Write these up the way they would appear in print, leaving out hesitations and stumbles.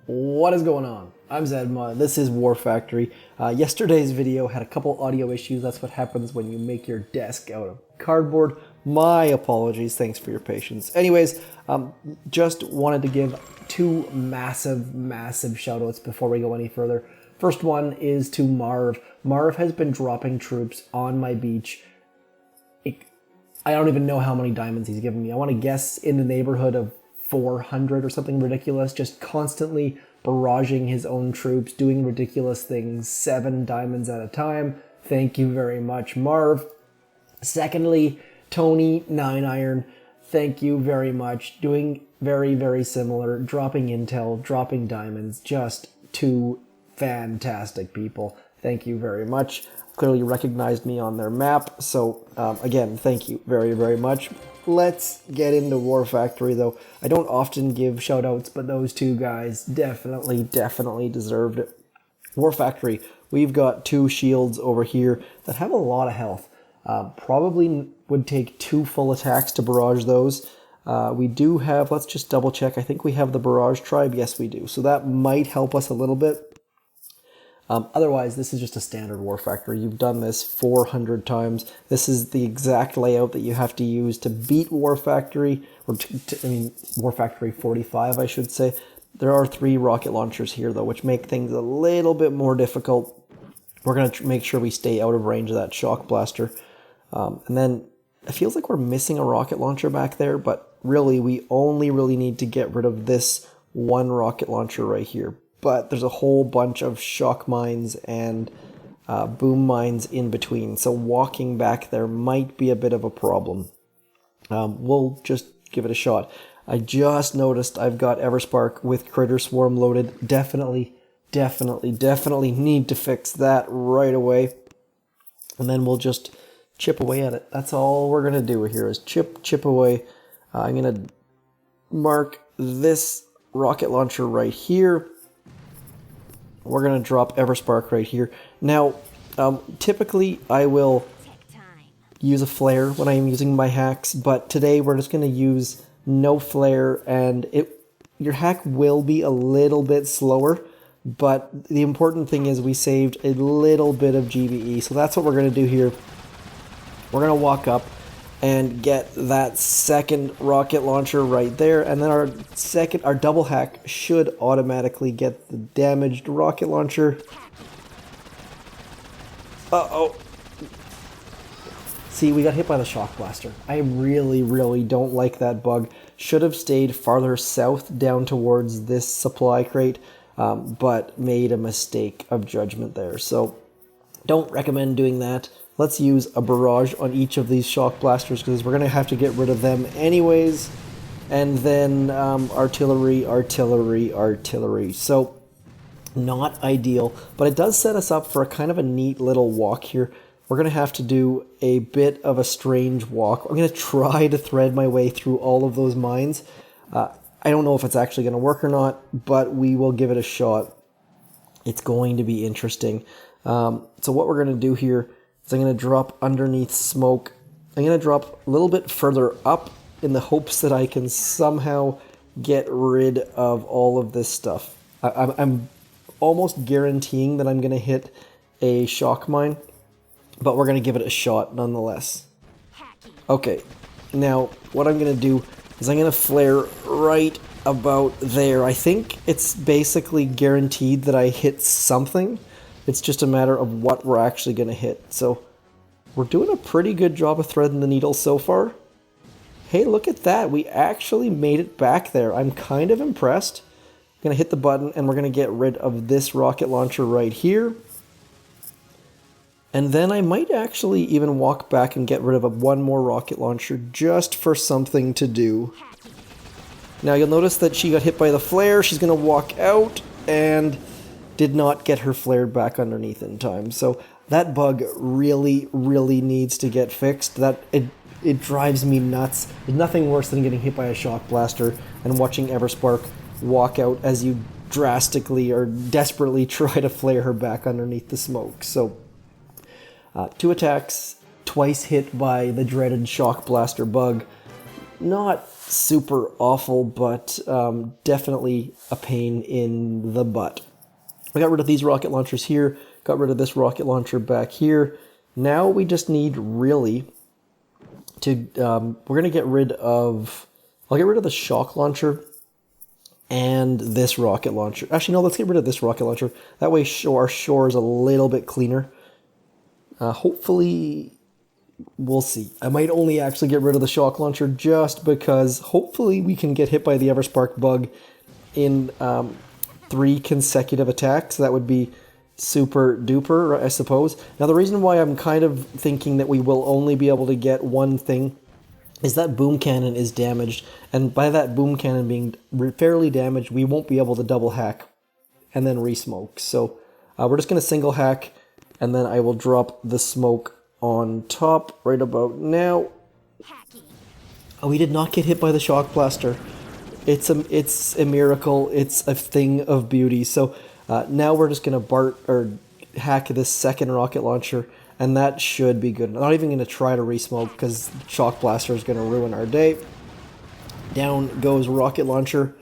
What is going on? I'm zmoT, this is War Factory. Yesterday's video had a couple audio issues. That's what happens when you make your desk out of cardboard. My apologies, thanks for your patience. Anyways, just wanted to give two massive shoutouts before we go any further. First one is to Marv. Marv has been dropping troops on my beach. I don't even know how many diamonds he's given me. I want to guess in the neighborhood of 400 or something ridiculous, just constantly barraging his own troops, doing ridiculous things, 7 diamonds at a time. Thank you very much, Marv. Secondly, Tony 9 Iron, thank you very much. Doing very similar, dropping intel, dropping diamonds, just two fantastic people. Thank you very much. Clearly recognized me on their map, so again, thank you very much. Let's get into War Factory, though. I don't often give shoutouts, but those two guys definitely deserved it. War Factory, we've got 2 shields over here that have a lot of health. Probably would take 2 full attacks to barrage those. We do have, let's just double check, I think we have the barrage tribe. Yes, we do. So that might help us a little bit. Otherwise, this is just a standard War Factory. You've done this 400 times. This is the exact layout that you have to use to beat War Factory, or War Factory 45, I should say. There are 3 rocket launchers here, though, which make things a little bit more difficult. We're going to make sure we stay out of range of that shock blaster. And then it feels like we're missing a rocket launcher back there, but really, we only really need to get rid of this one rocket launcher right here. But there's a whole bunch of shock mines and boom mines in between, so walking back there might be a bit of a problem. We'll just give it a shot. I just noticed I've got Everspark with Critter Swarm loaded. Definitely need to fix that right away. And then we'll just chip away at it. That's all we're going to do here is chip away. I'm going to mark this rocket launcher right here. We're going to drop Everspark right here. Now, typically I will use a flare when I am using my hacks, but today we're just going to use no flare, and your hack will be a little bit slower, but the important thing is we saved a little bit of GBE, so that's what we're going to do here. We're going to walk up and get that second rocket launcher right there, and then our double hack should automatically get the damaged rocket launcher. Uh-oh. See, we got hit by the shock blaster. I really don't like that bug. Should have stayed farther south down towards this supply crate, but made a mistake of judgment there. So don't recommend doing that. Let's use a barrage on each of these shock blasters because we're going to have to get rid of them anyways. And then artillery. So not ideal, but it does set us up for a kind of a neat little walk here. We're going to have to do a bit of a strange walk. I'm going to try to thread my way through all of those mines. I don't know if it's actually going to work or not, but we will give it a shot. It's going to be interesting. So what we're going to do here is I'm going to drop underneath smoke. I'm going to drop a little bit further up in the hopes that I can somehow get rid of all of this stuff. I'm almost guaranteeing that I'm going to hit a shock mine, but we're going to give it a shot nonetheless. Okay, now what I'm going to do is I'm going to flare right about there. I think it's basically guaranteed that I hit something. It's just a matter of what we're actually going to hit. So we're doing a pretty good job of threading the needle so far. Hey, look at that. We actually made it back there. I'm kind of impressed. I'm going to hit the button and we're going to get rid of this rocket launcher right here. And then I might actually even walk back and get rid of one more rocket launcher just for something to do. Now you'll notice that she got hit by the flare. She's going to walk out and did not get her flare back underneath in time. So that bug really needs to get fixed. It drives me nuts. There's nothing worse than getting hit by a shock blaster and watching Everspark walk out as you drastically or desperately try to flare her back underneath the smoke. So 2 attacks, twice hit by the dreaded shock blaster bug. not super awful, but definitely a pain in the butt. I got rid of these rocket launchers here, got rid of this rocket launcher back here. Now we just need really to, we're going to get rid of, I'll get rid of the shock launcher and this rocket launcher. Actually, no, let's get rid of this rocket launcher. That way our shore is a little bit cleaner. Hopefully, we'll see. I might only actually get rid of the shock launcher just because hopefully we can get hit by the Everspark bug in 3 consecutive attacks. That would be super duper, I suppose. Now, the reason why I'm kind of thinking that we will only be able to get one thing is that boom cannon is damaged, and by that boom cannon being fairly damaged, we won't be able to double hack and then re-smoke. So we're just going to single hack, and then I will drop the smoke on top right about now. Oh, we did not get hit by the shock blaster. It's a miracle. It's a thing of beauty. So now we're just going to hack this second rocket launcher, and that should be good. I'm not even going to try to re-smoke because shock blaster is going to ruin our day. Down goes rocket launcher.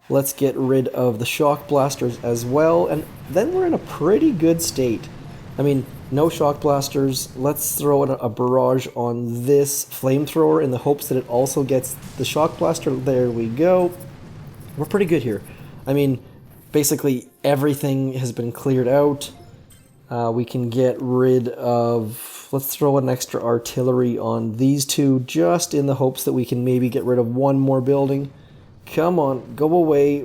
Let's get rid of the shock blasters as well, and then we're in a pretty good state. I mean, no shock blasters. Let's throw a barrage on this flamethrower in the hopes that it also gets the shock blaster. There we go. We're pretty good here. I mean, basically everything has been cleared out. We can get rid of, let's throw an extra artillery on these two just in the hopes that we can maybe get rid of one more building. Come on, go away,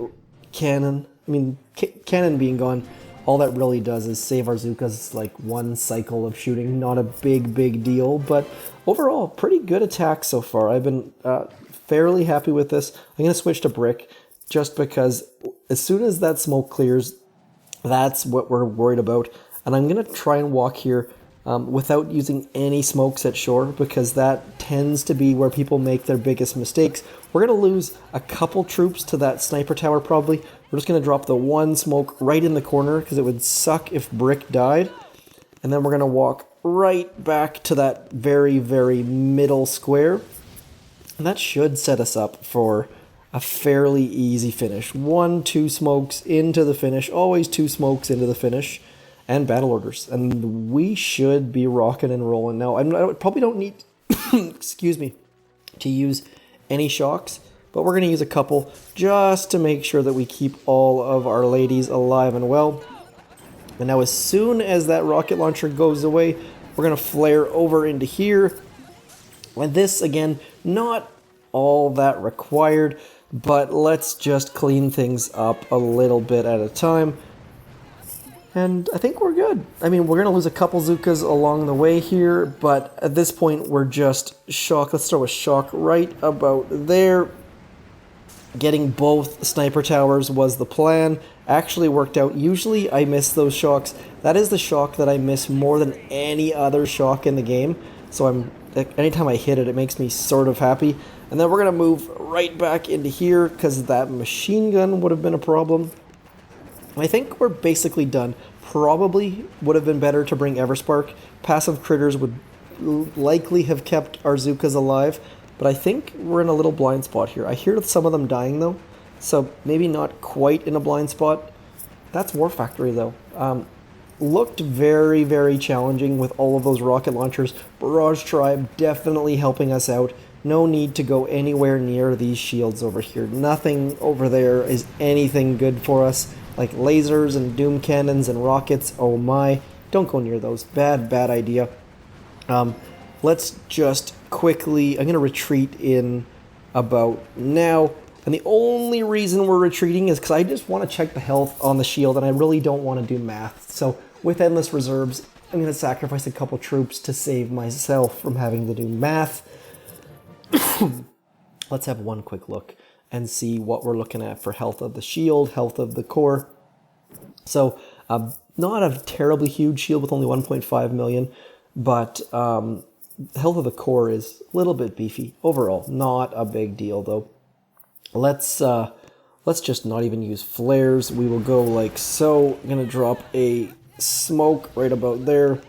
cannon. I mean, cannon being gone, all that really does is save our Zookas like one cycle of shooting. Not a big deal, but overall, pretty good attack so far. I've been fairly happy with this. I'm going to switch to brick just because as soon as that smoke clears, that's what we're worried about. And I'm going to try and walk here without using any smokes at shore because that tends to be where people make their biggest mistakes. We're going to lose a couple troops to that sniper tower probably. We're just going to drop the one smoke right in the corner because it would suck if brick died. And then we're going to walk right back to that very middle square. And that should set us up for a fairly easy finish. 1, 2 smokes into the finish. Always 2 smokes into the finish. And battle orders, and we should be rocking and rolling now. I probably don't need, excuse me, to use any shocks, but we're going to use a couple just to make sure that we keep all of our ladies alive and well. And now as soon as that rocket launcher goes away, we're going to flare over into here. And this, again, not all that required, but let's just clean things up a little bit at a time. And I think we're good. I mean, we're going to lose a couple Zookas along the way here, but at this point, we're just shock. Let's throw a shock right about there. Getting both sniper towers was the plan. Actually worked out. Usually, I miss those shocks. That is the shock that I miss more than any other shock in the game. So anytime I hit it, it makes me sort of happy. And then we're going to move right back into here because that machine gun would have been a problem. I think we're basically done. Probably would have been better to bring Everspark. Passive critters would likely have kept our Zookas alive, but I think we're in a little blind spot here. I hear some of them dying though, so maybe not quite in a blind spot. That's War Factory though. Looked very challenging with all of those rocket launchers. Barrage Tribe definitely helping us out. No need to go anywhere near these shields over here. Nothing over there is anything good for us. Like lasers and doom cannons and rockets, oh my. Don't go near those. Bad idea. Let's just quickly, I'm going to retreat in about now. And the only reason we're retreating is because I just want to check the health on the shield and I really don't want to do math. So with endless reserves, I'm going to sacrifice a couple troops to save myself from having to do math. Let's have one quick look and see what we're looking at for health of the shield, health of the core. So, not a terribly huge shield with only 1.5 million, but health of the core is a little bit beefy. Overall, not a big deal though. Let's just not even use flares. We will go like so. I'm gonna drop a smoke right about there.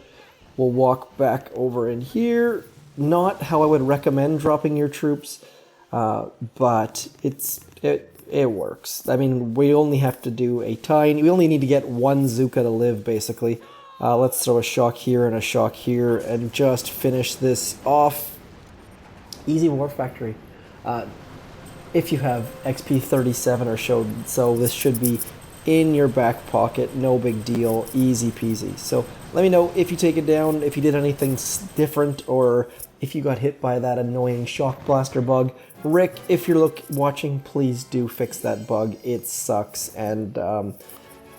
We'll walk back over in here. Not how I would recommend dropping your troops. but it works. I mean, we only have to do we only need to get one Zooka to live, basically. Let's throw a shock here and a shock here and just finish this off. Easy War Factory. If you have XP37 or so, this should be in your back pocket, no big deal, easy peasy. So let me know if you take it down, if you did anything different, or if you got hit by that annoying shock blaster bug. Rick, if you're watching, please do fix that bug. It sucks. And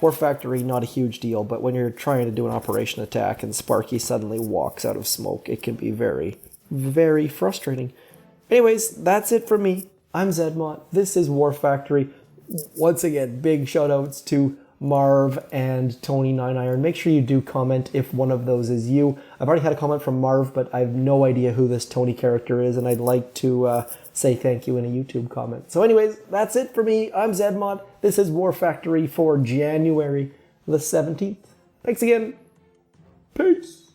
War Factory, not a huge deal, but when you're trying to do an operation attack and Sparky suddenly walks out of smoke, it can be very, very frustrating. Anyways, that's it for me. I'm zmoT. This is War Factory. Once again, big shoutouts to Marv and Tony 9iron. Make sure you do comment if one of those is you. I've already had a comment from Marv, but I have no idea who this Tony character is, and I'd like to say thank you in a YouTube comment. So anyways, that's it for me. I'm zmoT. This is War Factory for January the 17th. Thanks again. Peace.